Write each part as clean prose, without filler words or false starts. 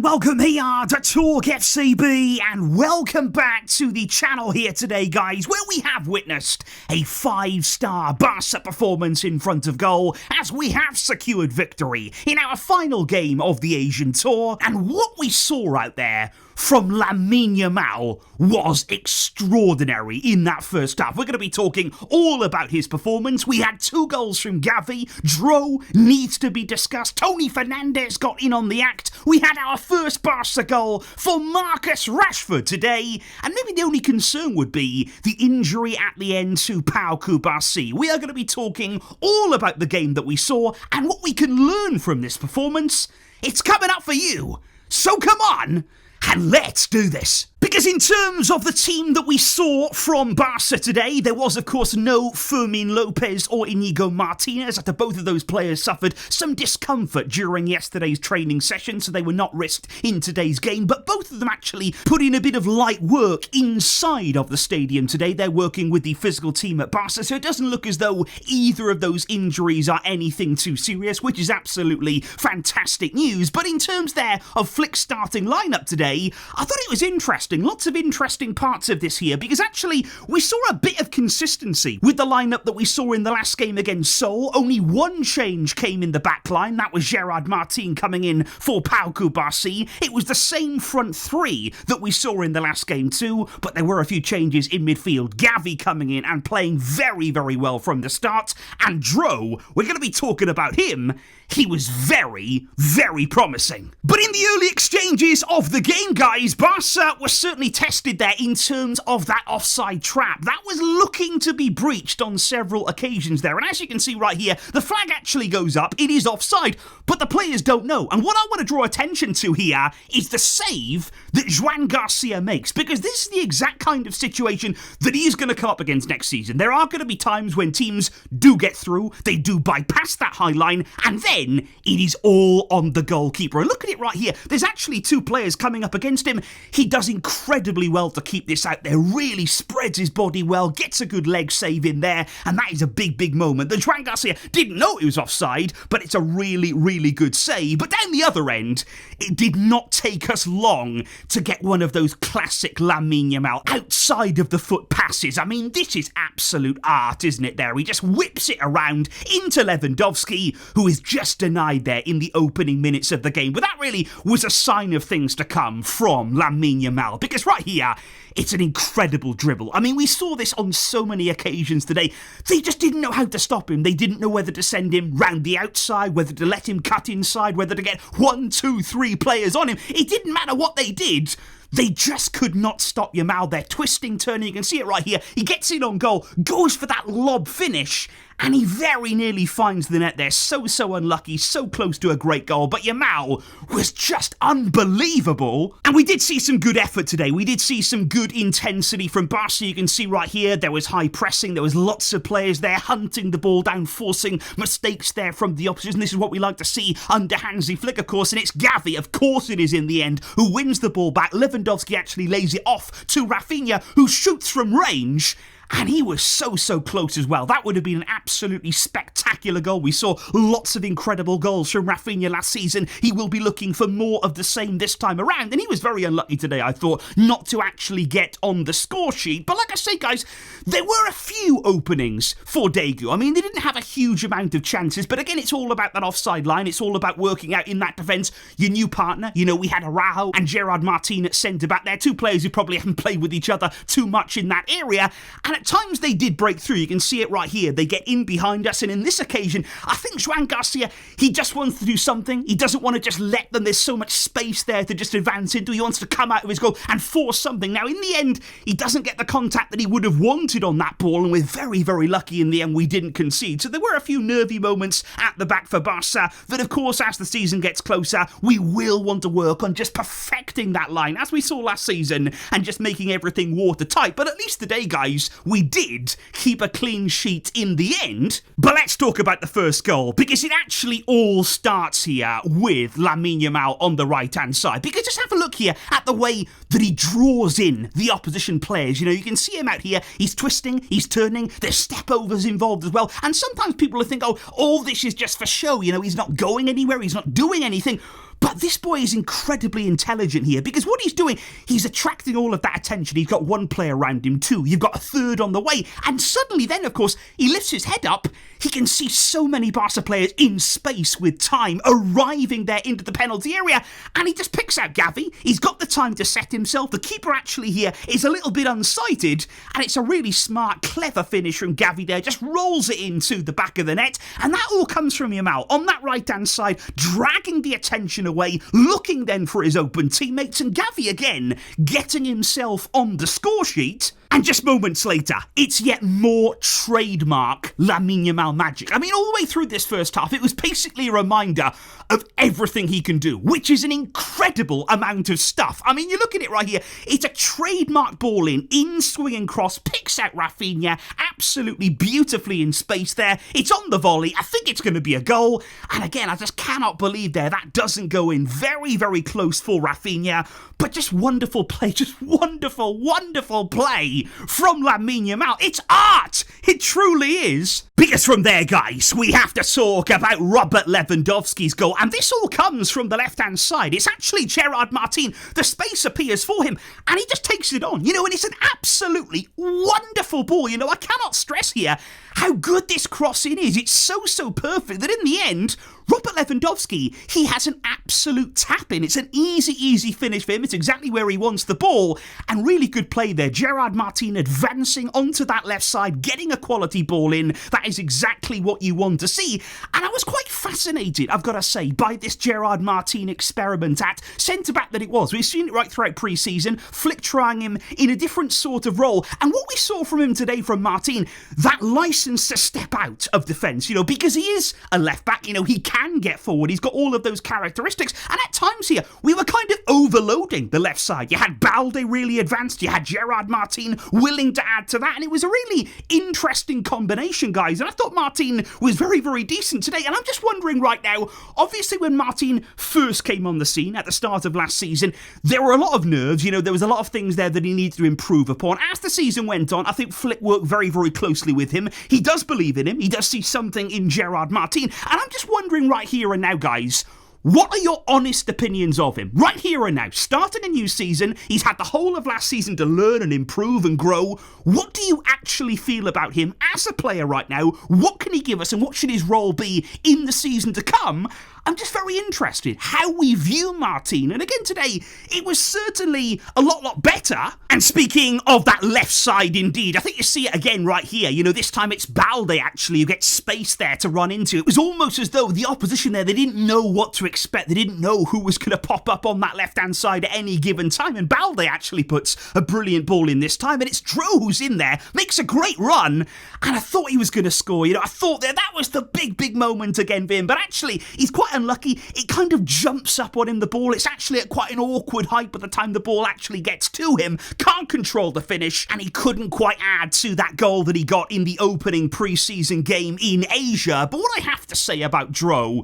and welcome here to TalkFCB, and welcome back to the channel here today, guys, where we have witnessed a 5-star Barca performance in front of goal as we have secured victory in our final game of the Asian Tour. And what we saw out there from Lamine Yamal was extraordinary in that first half. We're going to be talking all about his performance. We had 2 goals from Gavi. Dro needs to be discussed. Toni Fernandez got in on the act. We had our first Barca goal for Marcus Rashford today. And maybe the only concern would be the injury at the end to Pau Kubasi. We are going to be talking all about the game that we saw and what we can learn from this performance. It's coming up for you. So come on, and let's do this. Because in terms of the team that we saw from Barca today, there was of course no Fermin Lopez or Inigo Martinez, after both of those players suffered some discomfort during yesterday's training session, so they were not risked in today's game, but both of them actually put in a bit of light work inside of the stadium today. They're working with the physical team at Barca, so it doesn't look as though either of those injuries are anything too serious, which is absolutely fantastic news. But in terms there of Flick's starting lineup today, I thought it was interesting. Lots of interesting parts of this here, because actually we saw a bit of consistency with the lineup that we saw in the last game against Seoul. Only one change came in the back line. That was Gerard Martin coming in for Pau Kubasi. It was the same front 3 that we saw in the last game too, but there were a few changes in midfield. Gavi coming in and playing very, very well from the start. And Dro, we're going to be talking about him. He was very, very promising. But in the early exchanges of the game, guys, Barca was certainly tested there in terms of that offside trap. That was looking to be breached on several occasions there. And as you can see right here, the flag actually goes up. It is offside, but the players don't know. And what I want to draw attention to here is the save that Joan Garcia makes, because this is the exact kind of situation that he is going to come up against next season. There are going to be times when teams do get through, they do bypass that high line, and then it is all on the goalkeeper. And look at it right here. There's actually 2 players coming up against him. He does incredibly well to keep this out there, really spreads his body well, gets a good leg save in there, and that is a big, big moment. The Joan Garcia didn't know it was offside, but it's a really, really good save. But down the other end, it did not take us long to get one of those classic Lamine Yamal outside of the foot passes. I mean, this is absolute art, isn't it there? He just whips it around into Lewandowski, who is just denied there in the opening minutes of the game. But that really was a sign of things to come from Lamine Yamal, because right here, it's an incredible dribble. I mean, we saw this on so many occasions today. They just didn't know how to stop him. They didn't know whether to send him round the outside, whether to let him cut inside, whether to get 1, 2, 3 players on him. It didn't matter what they did. They just could not stop Yamal. They're twisting, turning. You can see it right here. He gets in on goal, goes for that lob finish, and he very nearly finds the net there. So unlucky, so close to a great goal. But Yamal was just unbelievable. And we did see some good effort today. We did see some good intensity from Barca. You can see right here, there was high pressing. There was lots of players there hunting the ball down, forcing mistakes there from the opposition. This is what we like to see under Hansi Flick, of course. And it's Gavi, of course it is in the end, who wins the ball back. Lewandowski actually lays it off to Rafinha, who shoots from range. And he was so close as well. That would have been an absolutely spectacular goal. We saw lots of incredible goals from Rafinha last season. He will be looking for more of the same this time around. And he was very unlucky today, I thought, not to actually get on the score sheet. But like I say, guys, there were a few openings for Daegu. I mean, they didn't have a huge amount of chances. But again, it's all about that offside line. It's all about working out in that defence your new partner. You know, we had Araujo and Gerard Martin at centre-back. They're 2 players who probably haven't played with each other too much in that area. And at times they did break through. You can see it right here. They get in behind us, and in this occasion, I think Joan Garcia, he just wants to do something. He doesn't want to just let them. There's so much space there to just advance into. He wants to come out of his goal and force something. Now, in the end, he doesn't get the contact that he would have wanted on that ball, and we're very, very lucky in the end we didn't concede. So there were a few nervy moments at the back for Barca that, of course, as the season gets closer, we will want to work on just perfecting that line, as we saw last season, and just making everything watertight. But at least today, guys, we did keep a clean sheet in the end. But let's talk about the first goal, because it actually all starts here with Lamine Yamal on the right-hand side. Because just have a look here at the way that he draws in the opposition players. You know, you can see him out here. He's twisting, he's turning, there's step-overs involved as well. And sometimes people will think, oh, all this is just for show. You know, he's not going anywhere, he's not doing anything. But this boy is incredibly intelligent here, because what he's doing, he's attracting all of that attention. He's got one player around him too. You've got a third on the way. And suddenly then, of course, he lifts his head up. He can see so many Barca players in space with time arriving there into the penalty area. And he just picks out Gavi. He's got the time to set himself. The keeper actually here is a little bit unsighted. And it's a really smart, clever finish from Gavi there. Just rolls it into the back of the net. And that all comes from Yamal on that right-hand side, dragging the attention away, looking then for his open teammates, and Gavi again getting himself on the score sheet. And just moments later, it's yet more trademark Lamine Yamal magic. I mean, all the way through this first half, it was basically a reminder of everything he can do, which is an incredible amount of stuff. I mean, you look at it right here, it's a trademark ball in swinging cross, picks out Rafinha, absolutely beautifully in space there. It's on the volley. I think it's going to be a goal. And again, I just cannot believe that doesn't go in. Very, very close for Rafinha, but just wonderful play, just wonderful, wonderful play from Lamine Yamal. It's art! It truly is. Because from there, guys, we have to talk about Robert Lewandowski's goal, and this all comes from the left-hand side. It's actually Gerard Martin. The space appears for him, and he just takes it on, and it's an absolutely wonderful ball. I cannot stress here how good this crossing is. It's so perfect that in the end, Robert Lewandowski, he has an absolute tap-in. It's an easy finish for him. It's exactly where he wants the ball, and really good play there. Gerard Martin advancing onto that left side, getting a quality ball in. That is exactly what you want to see, and I was quite fascinated, I've got to say, by this Gerard Martin experiment at centre-back that it was. We've seen it right throughout pre-season, flick trying him in a different sort of role, and what we saw from him today from Martin, that licence to step out of defence, because he is a left-back, he can get forward, he's got all of those characteristics, and at times here, we were kind of overloading the left side. You had Balde really advanced, you had Gerard Martin willing to add to that, and it was a really interesting combination, guys, and I thought Martin was very decent today, and I'm just wondering right now, obviously when Martin first came on the scene at the start of last season, there were a lot of nerves, there was a lot of things there that he needed to improve upon. As the season went on, I think Flick worked very closely with him. He does believe in him, he does see something in Gerard Martin, and I'm just wondering right here and now, guys, what are your honest opinions of him? Right here and now, starting a new season, he's had the whole of last season to learn and improve and grow. What do you actually feel about him as a player right now? What can he give us, and what should his role be in the season to come? I'm just very interested how we view Martin. And again today, it was certainly a lot better. And speaking of that left side indeed, I think you see it again right here. This time it's Balde actually who gets space there to run into. It was almost as though the opposition there, they didn't know what to expect. They didn't know who was going to pop up on that left-hand side at any given time. And Balde actually puts a brilliant ball in this time. And it's Dro who's in there, makes a great run. And I thought he was going to score. I thought that was the big moment again for him. But actually, he's quite unlucky. It kind of jumps up on him, the ball. It's actually at quite an awkward height by the time the ball actually gets to him. Can't control the finish, and he couldn't quite add to that goal that he got in the opening pre-season game in Asia. But what I have to say about Dro,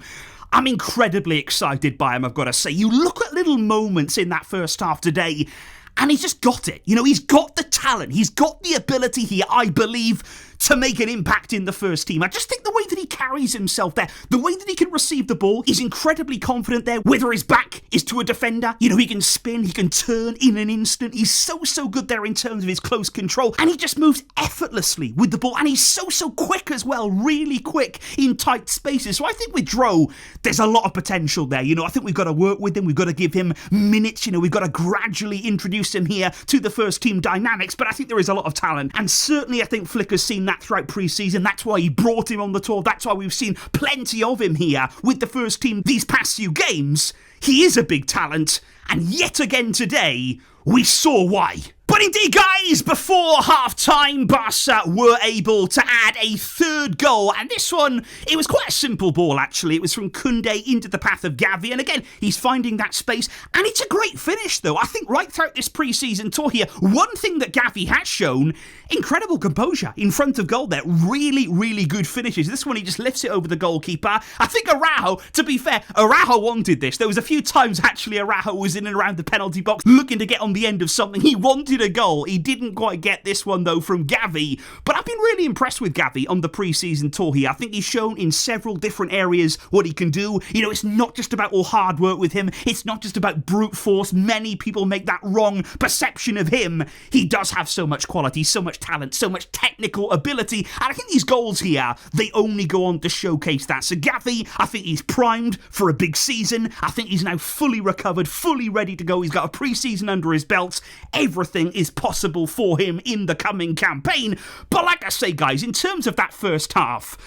I'm incredibly excited by him, I've got to say. You look at little moments in that first half today, and he's just got it. He's got the talent. He's got the ability here, I believe, to make an impact in the first team. I just think the way that he carries himself there, the way that he can receive the ball, he's incredibly confident there. Whether his back is to a defender, he can spin, he can turn in an instant. He's so good there in terms of his close control, and he just moves effortlessly with the ball, and he's so quick as well, really quick in tight spaces. So I think with Dro, there's a lot of potential there. I think we've got to work with him, we've got to give him minutes, we've got to gradually introduce him here to the first team dynamics, but I think there is a lot of talent, and certainly I think Flick has seen that throughout pre-season. That's why he brought him on the tour. That's why we've seen plenty of him here with the first team these past few games. He is a big talent, and yet again today, we saw why. But indeed, guys, before half-time, Barca were able to add a third goal. And this one, it was quite a simple ball, actually. It was from Koundé into the path of Gavi. And again, he's finding that space. And it's a great finish, though. I think right throughout this pre-season tour here, one thing that Gavi has shown, incredible composure in front of goal there. Really good finishes. This one, he just lifts it over the goalkeeper. I think Araujo, to be fair, Araujo wanted this. There was a few times, actually, Araujo was in and around the penalty box looking to get on the end of something. He wanted a a goal. He didn't quite get this one, though, from Gavi. But I've been really impressed with Gavi on the pre-season tour here. I think he's shown in several different areas what he can do. You know, it's not just about all hard work with him. It's not just about brute force. Many people make that wrong perception of him. He does have so much quality, so much talent, so much technical ability. And I think these goals here, they only go on to showcase that. So Gavi, I think he's primed for a big season. I think he's now fully recovered, fully ready to go. He's got a pre-season under his belt. Everything is possible for him in the coming campaign. But like I say, guys, in terms of that first half,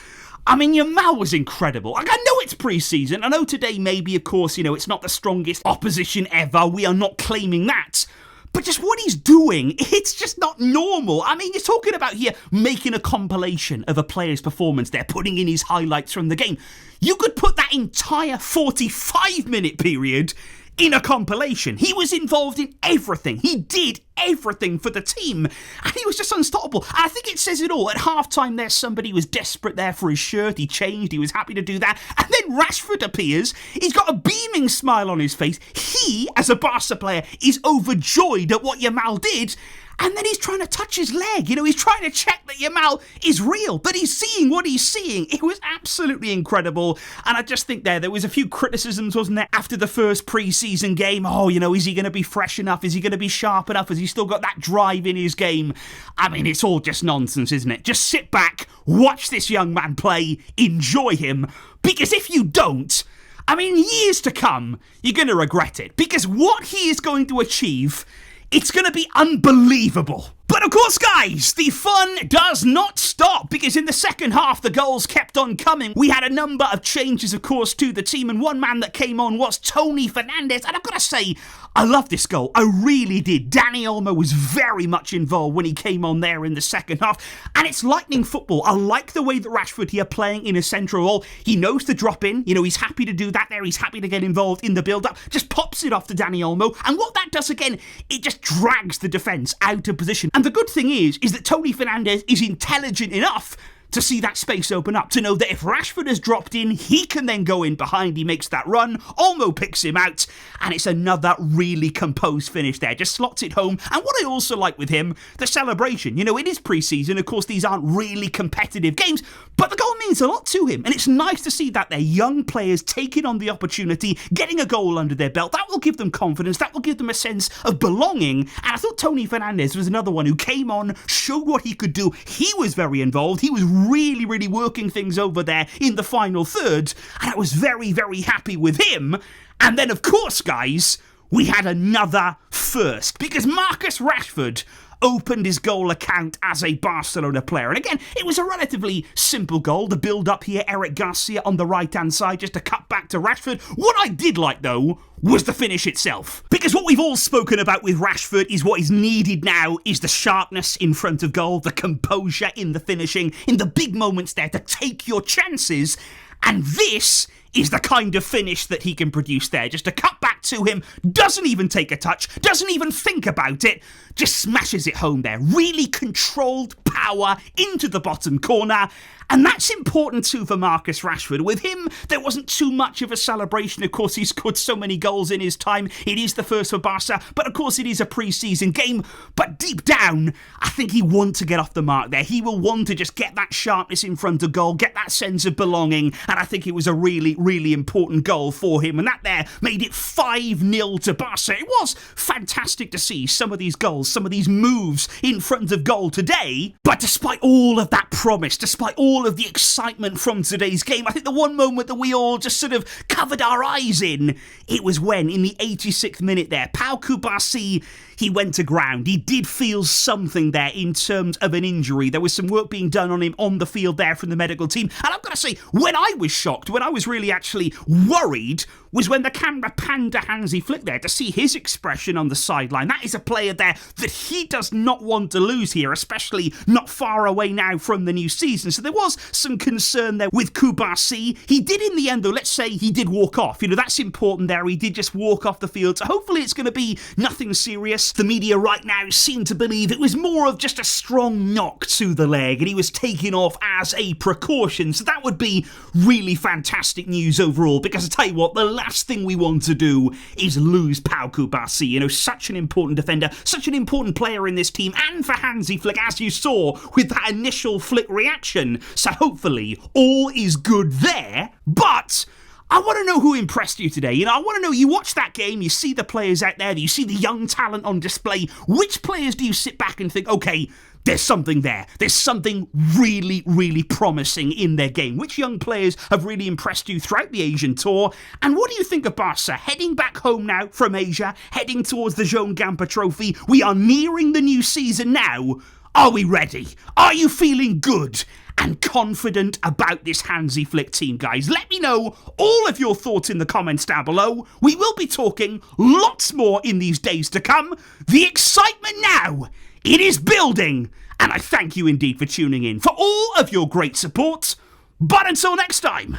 I mean, Yamal was incredible. Like, I know it's pre-season. I know today maybe, of course, you know, it's not the strongest opposition ever. We are not claiming that. But just what he's doing, it's just not normal. I mean, you're talking about here making a compilation of a player's performance there, putting in his highlights from the game. You could put that entire 45-minute period in a compilation. He was involved in everything. He did everything for the team. And he was just unstoppable. And I think it says it all. At halftime there, somebody was desperate there for his shirt. He changed. He was happy to do that. And then Rashford appears. He's got a beaming smile on his face. He, as a Barca player, is overjoyed at what Yamal did. And then he's trying to touch his leg. You know, he's trying to check that Yamal is real, that he's seeing what he's seeing. It was absolutely incredible. And I just think there was a few criticisms, wasn't there, after the first pre-season game. Oh, you know, is he going to be fresh enough? Is he going to be sharp enough? Has he still got that drive in his game? I mean, it's all just nonsense, isn't it? Just sit back, watch this young man play, enjoy him. Because if you don't, I mean, years to come, you're going to regret it. Because what he is going to achieve, it's going to be unbelievable. But of course, guys, the fun does not stop, because in the second half, the goals kept on coming. We had a number of changes, of course, to the team, and one man that came on was Toni Fernandez, and I've got to say, I love this goal. I really did. Dani Olmo was very much involved when he came on there in the second half, and it's lightning football. I like the way that Rashford here playing in a central role. He knows to drop in. You know, he's happy to do that there. He's happy to get involved in the build-up. Just pops it off to Dani Olmo, and what that does again, it just drags the defence out of position. And the good thing is that Toni Fernandez is intelligent enough to see that space open up, to know that if Rashford has dropped in, he can then go in behind. He makes that run, Olmo picks him out, and it's another really composed finish there. Just slots it home. And what I also like with him, the celebration. You know, it is pre-season. Of course, these aren't really competitive games, but the goal means a lot to him. And it's nice to see that they're young players taking on the opportunity, getting a goal under their belt. That will give them confidence. That will give them a sense of belonging. And I thought Toni Fernandez was another one who came on, showed what he could do. He was very involved. He was really working things over there in the final third, and I was very happy with him. And then, of course, guys, we had another first, because Marcus Rashford opened his goal account as a Barcelona player. And again, it was a relatively simple goal. The build-up here, Eric Garcia on the right-hand side, just to cut back to Rashford. What I did like, though, was the finish itself. Because what we've all spoken about with Rashford is what is needed now is the sharpness in front of goal, the composure in the finishing, in the big moments there to take your chances. And this is the kind of finish that he can produce there. Just to cut back to him, doesn't even take a touch, doesn't even think about it, just smashes it home there. Really controlled power into the bottom corner. And that's important too for Marcus Rashford. With him, there wasn't too much of a celebration. Of course, he's scored so many goals in his time. It is the first for Barca, but of course it is a pre-season game. But deep down, I think he wants to get off the mark there. He will want to just get that sharpness in front of goal, get that sense of belonging. And I think it was a really important goal for him. And that there made it 5-0 to Barca. It was fantastic to see some of these goals, some of these moves in front of goal today. But despite all of that promise, despite all of the excitement from today's game, I think the one moment that we all just sort of covered our eyes in, it was when, in the 86th minute there, Pau Cubarsí, he went to ground. He did feel something there in terms of an injury. There was some work being done on him on the field there from the medical team. And I've got to say, when I was shocked, when I was really actually worried, was when the camera panned to Hansi Flick there to see his expression on the sideline. That is a player there that he does not want to lose here, especially not far away now from the new season. So there was some concern there with Cubarsí. He did in the end, though, let's say he did walk off. You know, that's important there. He did just walk off the field. So hopefully it's going to be nothing serious. The media right now seem to believe it was more of just a strong knock to the leg and he was taken off as a precaution. So that would be really fantastic news overall, because I tell you what, the last thing we want to do is lose Pau Kubasi. You know, such an important defender, such an important player in this team, and for Hansi Flick, as you saw with that initial Flick reaction. So hopefully all is good there, but I want to know who impressed you today. You know, I want to know, you watch that game, you see the players out there, you see the young talent on display. Which players do you sit back and think, okay, there's something there. There's something really, really promising in their game. Which young players have really impressed you throughout the Asian tour? And what do you think of Barca heading back home now from Asia, heading towards the Joan Gamper Trophy? We are nearing the new season now. Are we ready? Are you feeling good and confident about this Hansi Flick team, guys? Let me know all of your thoughts in the comments down below. We will be talking lots more in these days to come. The excitement now, it is building, and I thank you indeed for tuning in, for all of your great support. But until next time,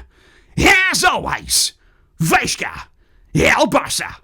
as always, Vesca, El Barça.